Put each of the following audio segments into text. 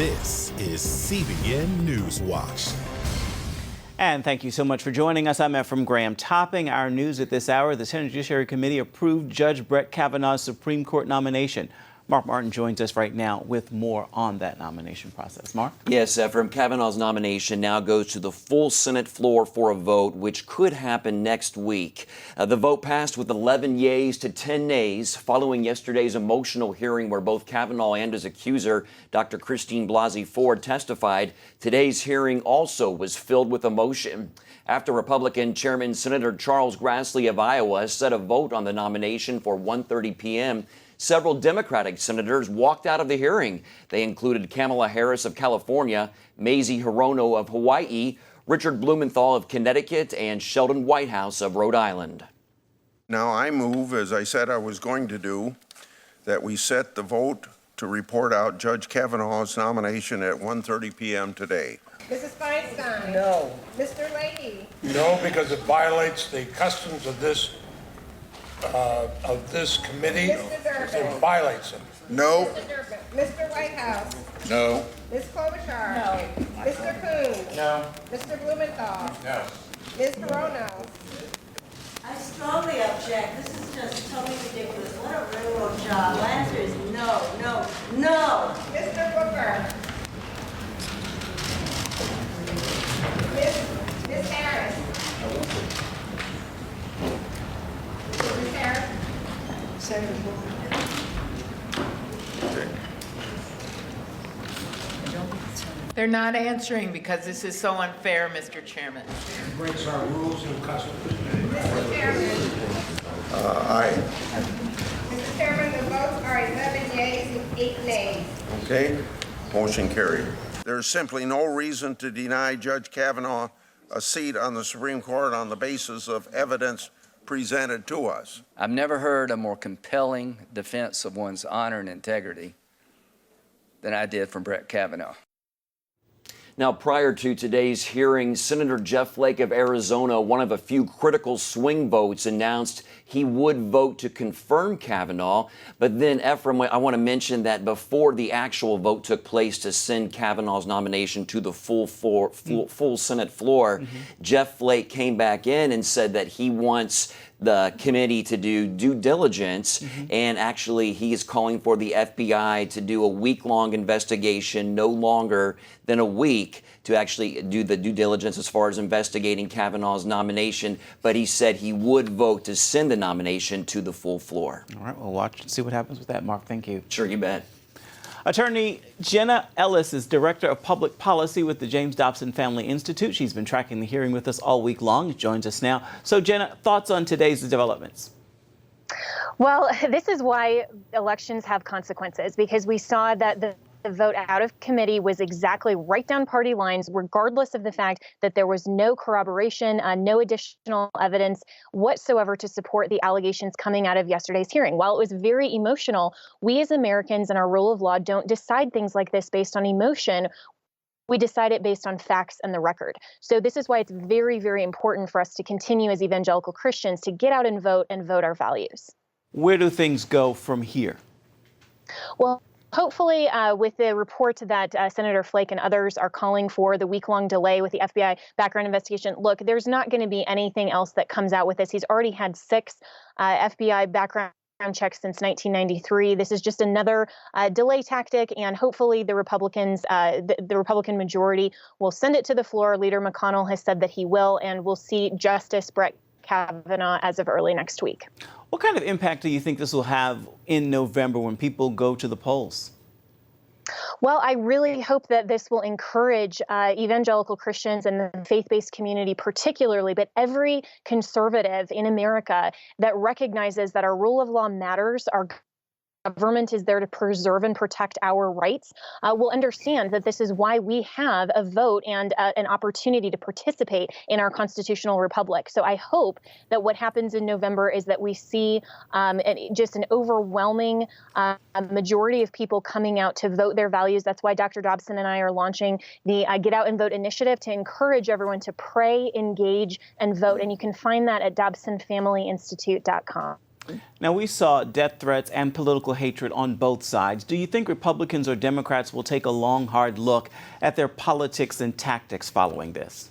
This is CBN NewsWatch. And thank you so much for joining us. I'm Ephraim Graham. Topping our news at this hour, the Senate Judiciary Committee approved Judge Brett Cavanaugh's Supreme Court nomination. Mark Martin joins us right now with more on that nomination process. Mark? Yes, Ephraim, Cavanaugh's nomination now goes to the full Senate floor for a vote, which could happen next week. The vote passed with 11 yeas to 10 nays following yesterday's emotional hearing where both Cavanaugh and his accuser, Dr. Christine Blasey Ford, testified. Today's hearing also was filled with emotion after Republican Chairman Senator Charles Grassley of Iowa set a vote on the nomination for 1:30 p.m. Several Democratic senators walked out of the hearing. They included Kamala Harris of California, Mazie Hirono of Hawaii, Richard Blumenthal of Connecticut, and Sheldon Whitehouse of Rhode Island. Now I move, as I said I was going to do, that we set the vote to report out Judge Cavanaugh's nomination at 1:30 p.m. today. Mrs. Feinstein? No. Mr. Leahy? No, because it violates the customs of this committee. Mr. Durbin? It violates them. No. Mr. Durbin? Mr. Whitehouse? No. Ms. Klobuchar? No. Mr. Coons? No. Mr. Blumenthal? No. Ms. Hirono? I strongly object. This is just totally ridiculous. What a railroad job. The answer is no, no, no. Mr. Booker? Ms. Harris? Ms. Harris? They're not answering because this is so unfair, Mr. Chairman. It breaks our rules and customs. Mr. Chairman? Aye. Mr. Chairman, the votes are 11 yeas and 8 nays. Okay. Motion carried. There's simply no reason to deny Judge Kavanaugh a seat on the Supreme Court on the basis of evidence presented to us. I've never heard a more compelling defense of one's honor and integrity than I did from Brett Kavanaugh. Now, prior to today's hearing, Senator Jeff Flake of Arizona, one of a few critical swing votes, announced he would vote to confirm Kavanaugh. But then, Ephraim, I want to mention that before the actual vote took place to send Kavanaugh's nomination to the full Senate floor, Jeff Flake came back in and said that he wants the committee to do due diligence, and actually he is calling for the FBI to do a week-long investigation, no longer than a week, to actually do the due diligence as far as investigating Kavanaugh's nomination. But he said he would vote to send the nomination to the full floor. All right, we'll watch and see what happens with that, Mark. Thank you. Sure, you bet. Attorney Jenna Ellis is Director of Public Policy with the James Dobson Family Institute. She's been tracking the hearing with us all week long. She joins us now. So, Jenna, thoughts on today's developments? Well, this is why elections have consequences, because we saw that the vote out of committee was exactly right down party lines, regardless of the fact that there was no corroboration, no additional evidence whatsoever to support the allegations coming out of yesterday's hearing. While it was very emotional, we as Americans and our rule of law don't decide things like this based on emotion. We decide it based on facts and the record. So this is why it's very, very important for us to continue as evangelical Christians to get out and vote our values. Where do things go from here? Well, hopefully, with the report that Senator Flake and others are calling for the week-long delay with the FBI background investigation, look, there's not going to be anything else that comes out with this. He's already had 6 FBI background checks since 1993. This is just another delay tactic, and hopefully the Republicans, the Republican majority, will send it to the floor. Leader McConnell has said that he will, and we'll see Justice Brett Kavanaugh as of early next week. What kind of impact do you think this will have in November when people go to the polls? Well, I really hope that this will encourage evangelical Christians and the faith-based community particularly, but every conservative in America that recognizes that our rule of law matters, our government is there to preserve and protect our rights, will understand that this is why we have a vote and an opportunity to participate in our constitutional republic. So I hope that what happens in November is that we see just an overwhelming majority of people coming out to vote their values. That's why Dr. Dobson and I are launching the Get Out and Vote initiative to encourage everyone to pray, engage, and vote. And you can find that at dobsonfamilyinstitute.com. Now, we saw death threats and political hatred on both sides. Do you think Republicans or Democrats will take a long, hard look at their politics and tactics following this?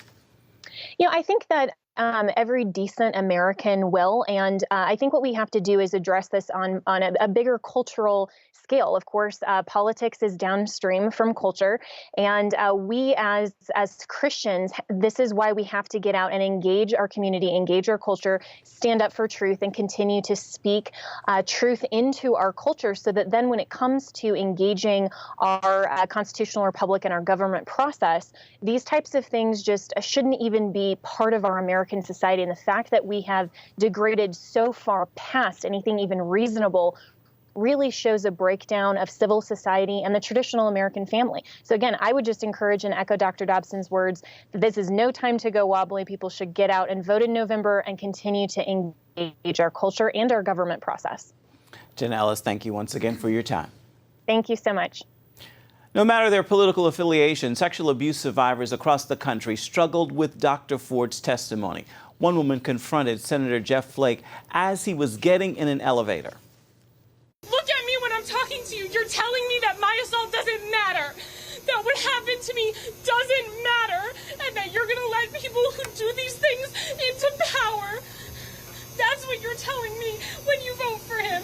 I think that every decent American will. And I think what we have to do is address this on a bigger cultural scale. Of course, politics is downstream from culture. And we as Christians, this is why we have to get out and engage our community, engage our culture, stand up for truth, and continue to speak truth into our culture so that then when it comes to engaging our constitutional republic and our government process, these types of things just shouldn't even be part of our American society. And the fact that we have degraded so far past anything even reasonable really shows a breakdown of civil society and the traditional American family. So again, I would just encourage and echo Dr. Dobson's words that this is no time to go wobbly. People should get out and vote in November and continue to engage our culture and our government process. Jen Ellis, thank you once again for your time. Thank you so much. No matter their political affiliation, sexual abuse survivors across the country struggled with Dr. Ford's testimony. One woman confronted Senator Jeff Flake as he was getting in an elevator. Look at me when I'm talking to you. You're telling me that my assault doesn't matter, that what happened to me doesn't matter, and that you're going to let people who do these things into power. That's what you're telling me when you vote for him.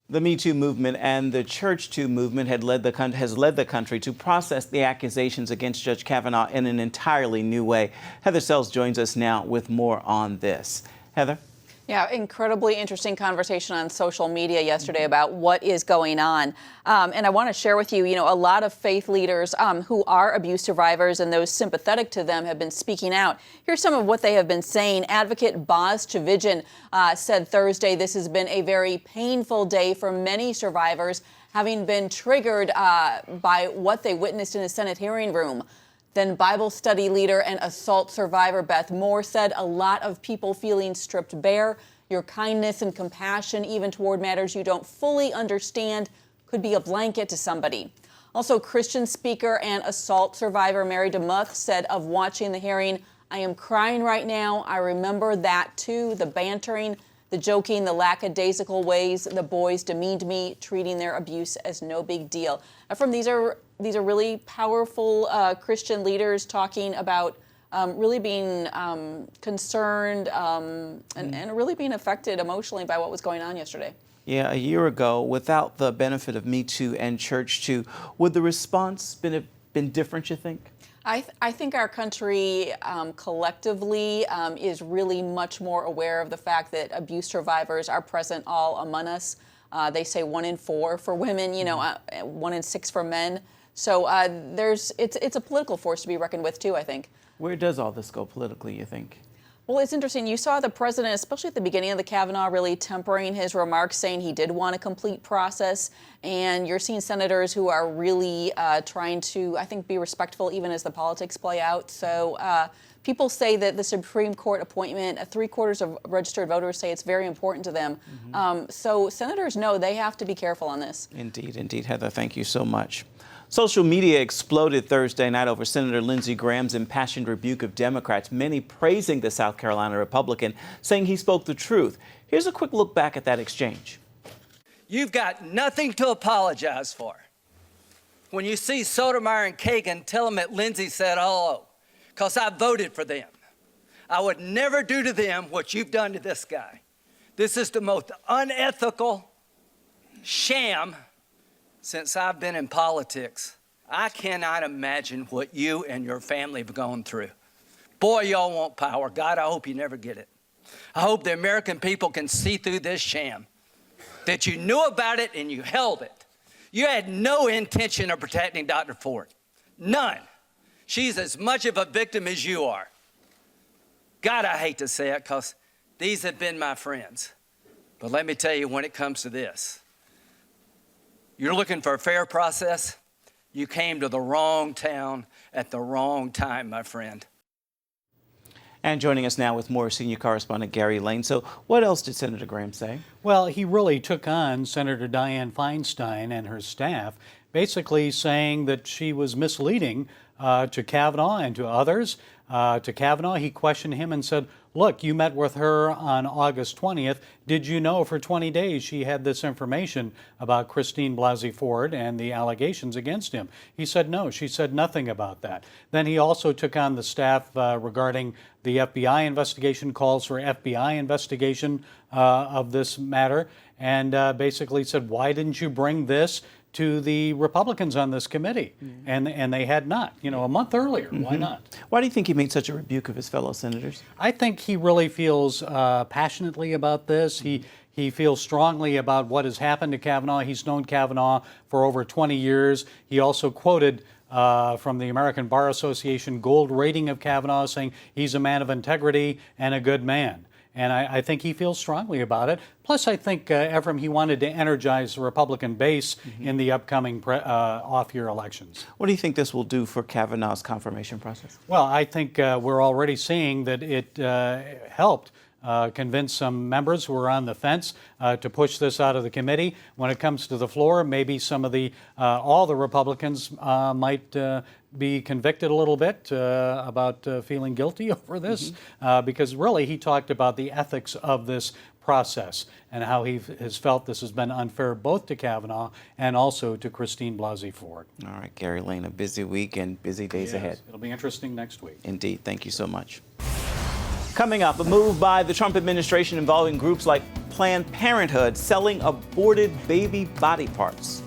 The Me Too movement and the Church Too movement has led the country to process the accusations against Judge Kavanaugh in an entirely new way. Heather Sells joins us now with more on this. Heather? Yeah, incredibly interesting conversation on social media yesterday about what is going on. And I want to share with you, a lot of faith leaders who are abuse survivors and those sympathetic to them have been speaking out. Here's some of what they have been saying. Advocate Boz Chavijan said Thursday this has been a very painful day for many survivors, having been triggered by what they witnessed in a Senate hearing room. Then Bible study leader and assault survivor Beth Moore said a lot of people feeling stripped bare. Your kindness and compassion, even toward matters you don't fully understand, could be a blanket to somebody. Also, Christian speaker and assault survivor Mary DeMuth said of watching the hearing, I am crying right now. I remember that too, the bantering, the joking, the lackadaisical ways the boys demeaned me, treating their abuse as no big deal. These are really powerful Christian leaders talking about really being concerned and really being affected emotionally by what was going on yesterday. Yeah, a year ago, without the benefit of Me Too and Church Too, would the response been different, you think? I think our country collectively is really much more aware of the fact that abuse survivors are present all among us. They say 1 in 4 for women, 1 in 6 for men. So it's a political force to be reckoned with too, I think. Where does all this go politically, you think? Well, it's interesting. You saw the president, especially at the beginning of the Kavanaugh, really tempering his remarks, saying he did want a complete process. And you're seeing senators who are really trying to, I think, be respectful even as the politics play out. So people say that the Supreme Court appointment, 3/4 of registered voters say it's very important to them. So senators know they have to be careful on this. Indeed, indeed. Heather, thank you so much. Social media exploded Thursday night over Senator Lindsey Graham's impassioned rebuke of Democrats, many praising the South Carolina Republican, saying he spoke the truth. Here's a quick look back at that exchange. You've got nothing to apologize for. When you see Sotomayor and Kagan, tell them that Lindsey said hello, because I voted for them. I would never do to them what you've done to this guy. This is the most unethical sham since I've been in politics. I cannot imagine what you and your family have gone through. Boy, y'all want power. God, I hope you never get it. I hope the American people can see through this sham, that you knew about it and you held it. You had no intention of protecting Dr. Ford. None. She's as much of a victim as you are. God, I hate to say it because these have been my friends. But let me tell you, when it comes to this, you're looking for a fair process? You came to the wrong town at the wrong time, my friend. And joining us now with more, senior correspondent Gary Lane. So what else did Senator Graham say? Well, he really took on Senator Dianne Feinstein and her staff basically saying that she was misleading to Cavanaugh and to others. To Cavanaugh, he questioned him and said, look, you met with her on August 20th. Did you know for 20 days she had this information about Christine Blasey Ford and the allegations against him? He said no, she said nothing about that. Then he also took on the staff regarding the FBI investigation, calls for FBI investigation of this matter, and basically said, why didn't you bring this to the Republicans on this committee? And they had not, a month earlier. Why not? Why do you think he made such a rebuke of his fellow senators? I think he really feels passionately about this. He feels strongly about what has happened to Cavanaugh. He's known Cavanaugh for over 20 years. He also quoted from the American Bar Association gold rating of Cavanaugh, saying he's a man of integrity and a good man. And I think he feels strongly about it. Plus, I think, Ephraim, he wanted to energize the Republican base in the upcoming off-year elections. What do you think this will do for Kavanaugh's confirmation process? Well, I think we're already seeing that it helped convince some members who are on the fence to push this out of the committee. When it comes to the floor, maybe some of all the Republicans might be convicted a little bit about feeling guilty over this, because really he talked about the ethics of this process and how he has felt this has been unfair both to Cavanaugh and also to Christine Blasey Ford. All right, Gary Lane, a busy week and busy days ahead. It'll be interesting next week. Indeed. Thank you so much. Coming up, a move by the Trump administration involving groups like Planned Parenthood selling aborted baby body parts.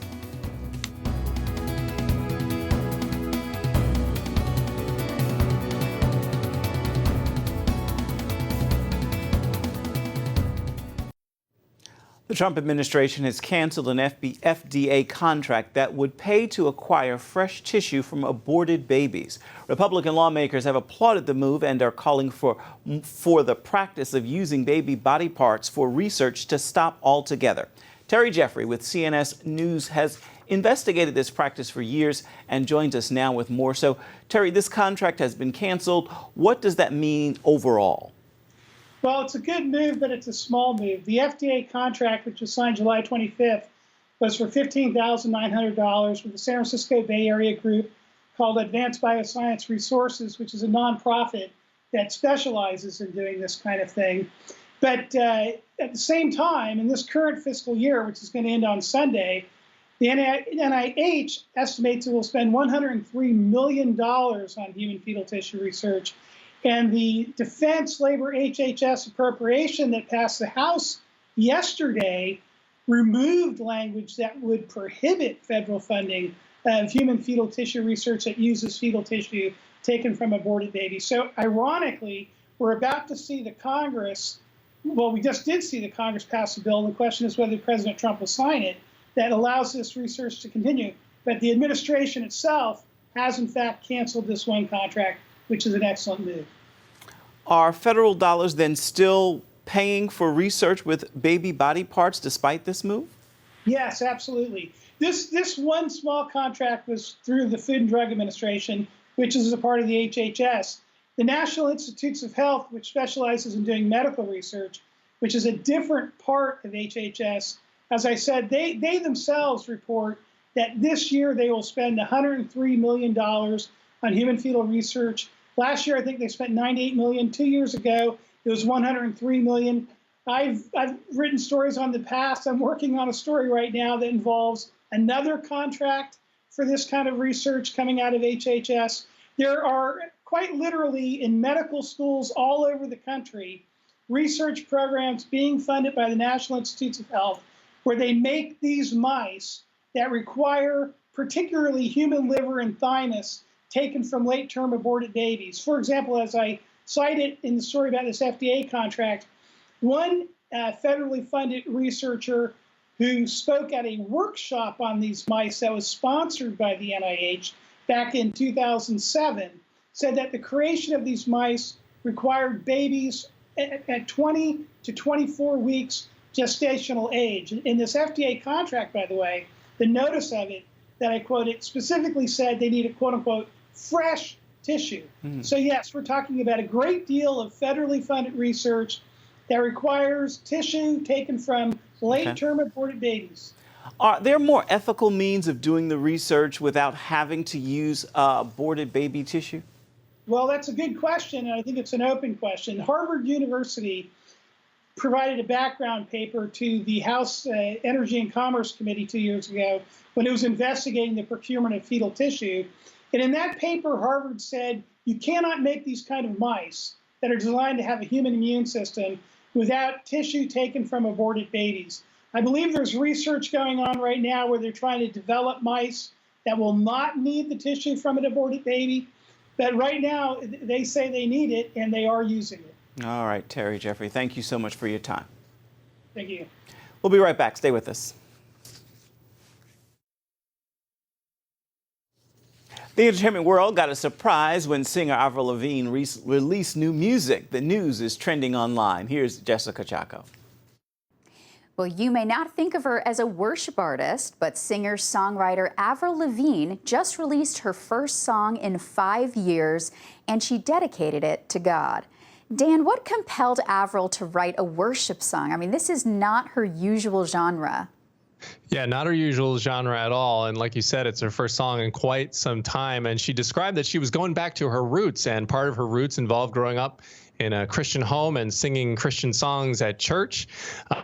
The Trump administration has canceled an FDA contract that would pay to acquire fresh tissue from aborted babies. Republican lawmakers have applauded the move and are calling for the practice of using baby body parts for research to stop altogether. Terry Jeffrey with CNS News has investigated this practice for years and joins us now with more. So, Terry, this contract has been canceled. What does that mean overall? Well, it's a good move, but it's a small move. The FDA contract, which was signed July 25th, was for $15,900 with the San Francisco Bay Area group called Advanced Bioscience Resources, which is a nonprofit that specializes in doing this kind of thing. But at the same time, in this current fiscal year, which is going to end on Sunday, the NIH estimates it will spend $103 million on human fetal tissue research. And the Defense Labor HHS appropriation that passed the House yesterday removed language that would prohibit federal funding of human fetal tissue research that uses fetal tissue taken from aborted babies. So ironically, we're about to see the Congress, well, we just did see the Congress pass a bill. The question is whether President Trump will sign it, that allows this research to continue. But the administration itself has, in fact, canceled this one contract, which is an excellent move. Are federal dollars then still paying for research with baby body parts despite this move? Yes, absolutely. This one small contract was through the Food and Drug Administration, which is a part of the HHS. The National Institutes of Health, which specializes in doing medical research, which is a different part of HHS, as I said, they themselves report that this year they will spend $103 million on human fetal research. Last year, I think they spent $98 million. 2 years ago, it was $103 million. I've written stories on the past. I'm working on a story right now that involves another contract for this kind of research coming out of HHS. There are quite literally in medical schools all over the country research programs being funded by the National Institutes of Health where they make these mice that require particularly human liver and thymus taken from late-term aborted babies. For example, as I cited in the story about this FDA contract, one federally funded researcher who spoke at a workshop on these mice that was sponsored by the NIH back in 2007 said that the creation of these mice required babies at 20 to 24 weeks gestational age. In this FDA contract, by the way, the notice of it that I quoted specifically said they needed, quote unquote, fresh tissue. So yes, we're talking about a great deal of federally funded research that requires tissue taken from late-term aborted babies. Are there more ethical means of doing the research without having to use aborted baby tissue? Well, that's a good question, and I think it's an open question. Harvard University provided a background paper to the House Energy and Commerce Committee 2 years ago when it was investigating the procurement of fetal tissue. And in that paper, Harvard said you cannot make these kind of mice that are designed to have a human immune system without tissue taken from aborted babies. I believe there's research going on right now where they're trying to develop mice that will not need the tissue from an aborted baby. But right now, they say they need it, and they are using it. All right, Terry Jeffrey, thank you so much for your time. Thank you. We'll be right back. Stay with us. The entertainment world got a surprise when singer Avril Lavigne released new music. The news is trending online. Here's Jessica Chaco. Well, you may not think of her as a worship artist, but singer-songwriter Avril Lavigne just released her first song in 5 years, and she dedicated it to God. Dan, what compelled Avril to write a worship song? I mean, this is not her usual genre. Yeah, not her usual genre at all. And like you said, it's her first song in quite some time. And she described that she was going back to her roots, and part of her roots involved growing up in a Christian home and singing Christian songs at church.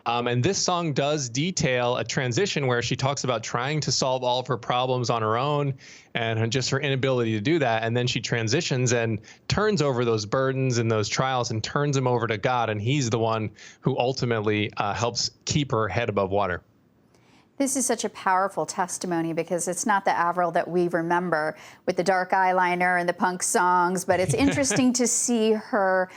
And this song does detail a transition where she talks about trying to solve all of her problems on her own and just her inability to do that. And then she transitions and turns over those burdens and those trials and turns them over to God. And he's the one who ultimately helps keep her head above water. This is such a powerful testimony because it's not the Avril that we remember with the dark eyeliner and the punk songs, but it's interesting to see her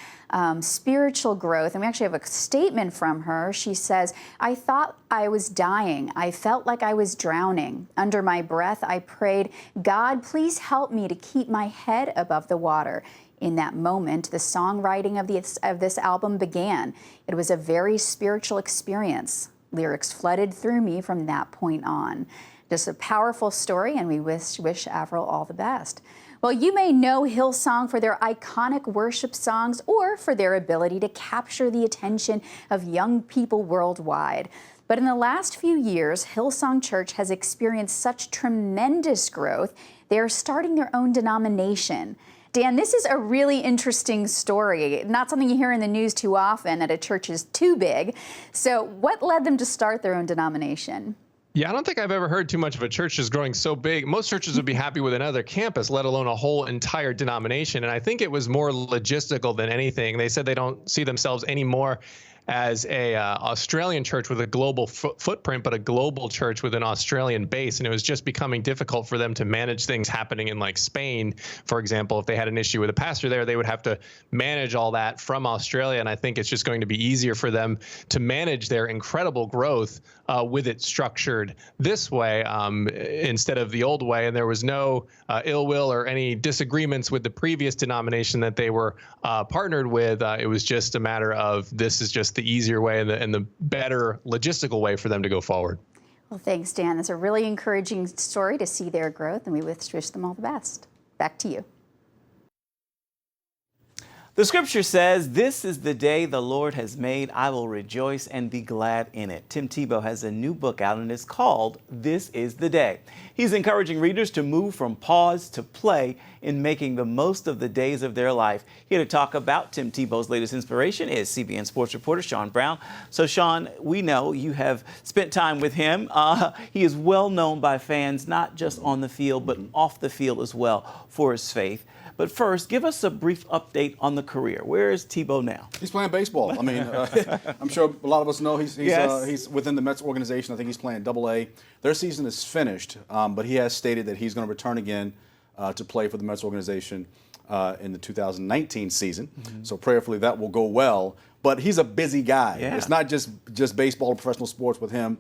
spiritual growth. And we actually have a statement from her. She says, "I thought I was dying. I felt like I was drowning. Under my breath, I prayed, God, please help me to keep my head above the water." In that moment, the songwriting of this album began. It was a very spiritual experience. Lyrics flooded through me from that point on. Just a powerful story, and we wish Avril all the best. Well, you may know Hillsong for their iconic worship songs or for their ability to capture the attention of young people worldwide. But in the last few years, Hillsong Church has experienced such tremendous growth, they are starting their own denomination. Dan, this is a really interesting story, not something you hear in the news too often that a church is too big. So what led them to start their own denomination? Yeah, I don't think I've ever heard too much of a church just growing so big. Most churches would be happy with another campus, let alone a whole entire denomination. And I think it was more logistical than anything. They said they don't see themselves anymore as a Australian church with a global footprint, but a global church with an Australian base. And it was just becoming difficult for them to manage things happening in like Spain, for example. If they had an issue with a pastor there, they would have to manage all that from Australia. And I think it's just going to be easier for them to manage their incredible growth with it structured this way instead of the old way. And there was no ill will or any disagreements with the previous denomination that they were partnered with. It was just a matter of this is just the easier way and the better logistical way for them to go forward. Well, thanks, Dan. It's a really encouraging story to see their growth, and we wish them all the best. Back to you. The scripture says, "This is the day the Lord has made. I will rejoice and be glad in it." Tim Tebow has a new book out, and it's called "This is the Day." He's encouraging readers to move from pause to play in making the most of the days of their life. Here to talk about Tim Tebow's latest inspiration is CBN sports reporter Sean Brown. So, Sean, we know you have spent time with him. He is well known by fans, not just on the field, but off the field as well, for his faith. But first, give us a brief update on the career. Where is Tebow now? He's playing baseball. I mean, I'm sure a lot of us know he's within the Mets organization. I think he's playing Double-A. Their season is finished, but he has stated that he's going to return again to play for the Mets organization in the 2019 season. Mm-hmm. So prayerfully that will go well. But he's a busy guy. Yeah. It's not just baseball or professional sports with him.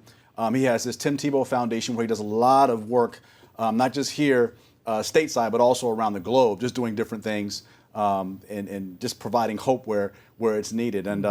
He has this Tim Tebow Foundation where he does a lot of work, not just here, stateside, but also around the globe, just doing different things and just providing hope where it's needed. And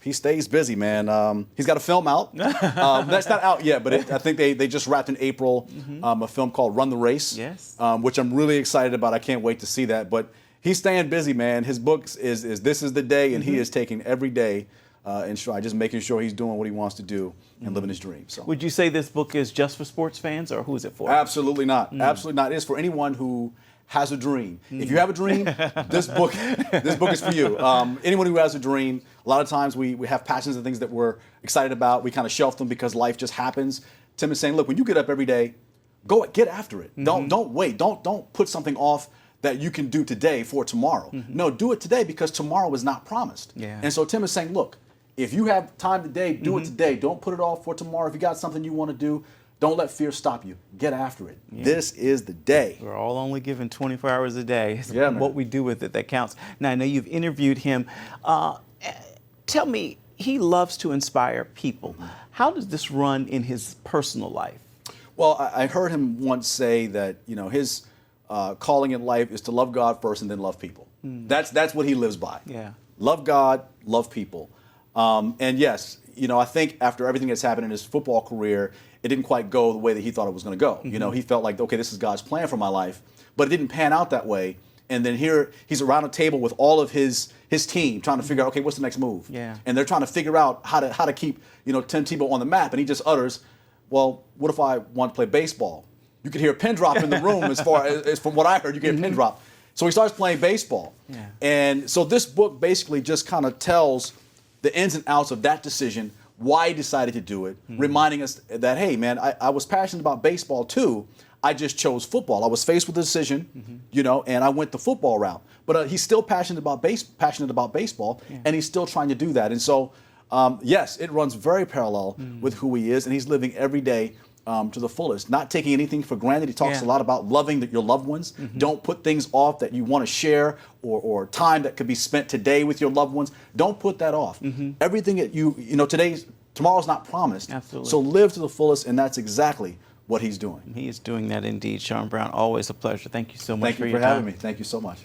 he stays busy, man. He's got a film out. That's not out yet, but I think they just wrapped in April a film called Run the Race, yes. Which I'm really excited about. I can't wait to see that. But he's staying busy, man. His book is This is the Day, and he is taking every day and just making sure he's doing what he wants to do and living his dream. So, would you say this book is just for sports fans, or who is it for? Absolutely not. Absolutely not. It's for anyone who has a dream. If you have a dream, this book is for you. Anyone who has a dream. A lot of times we have passions and things that we're excited about. We kind of shelf them because life just happens. Tim is saying, look, when you get up every day, go get after it. Don't wait. Don't put something off that you can do today for tomorrow. No, do it today because tomorrow is not promised. Yeah. And so Tim is saying, look, if you have time today, do it today. Don't put it off for tomorrow. If you got something you want to do, don't let fear stop you. Get after it. Yeah. This is the day. We're all only given 24 hours a day. It's what we do with it that counts. Now, I know you've interviewed him. Tell me, he loves to inspire people. How does this run in his personal life? Well, I heard him once say that, his calling in life is to love God first and then love people. That's what he lives by. Yeah. Love God, love people. And yes, I think after everything that's happened in his football career, it didn't quite go the way that he thought it was going to go. He felt like, okay, this is God's plan for my life, but it didn't pan out that way. And then here he's around a table with all of his team trying to figure out, okay, what's the next move? Yeah. And they're trying to figure out how to keep, Tim Tebow on the map. And he just utters, well, what if I want to play baseball? You could hear a pin drop in the room as far as from what I heard, you get a pin drop. So he starts playing baseball. Yeah. And so this book basically just kind of tells the ins and outs of that decision, why he decided to do it, reminding us that, hey, man, I was passionate about baseball too. I just chose football. I was faced with a decision, and I went the football route. But he's still passionate about baseball, and he's still trying to do that. And so, yes, it runs very parallel with who he is, and he's living every day to the fullest, not taking anything for granted. He talks a lot about loving your loved ones. Don't put things off that you want to share or time that could be spent today with your loved ones. Don't put that off. Everything that tomorrow's not promised. Absolutely. So live to the fullest, and that's exactly what he's doing. He is doing that indeed. Sean Brown, always a pleasure. Thank you so much for your time. Thank you for having me. Thank you so much.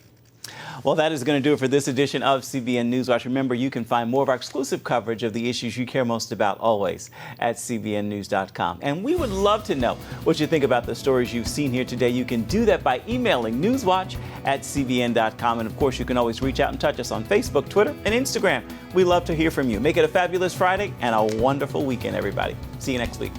Well, that is going to do it for this edition of CBN NewsWatch. Remember, you can find more of our exclusive coverage of the issues you care most about always at cbnnews.com. And we would love to know what you think about the stories you've seen here today. You can do that by emailing newswatch@cbn.com. And of course, you can always reach out and touch us on Facebook, Twitter, and Instagram. We love to hear from you. Make it a fabulous Friday and a wonderful weekend, everybody. See you next week.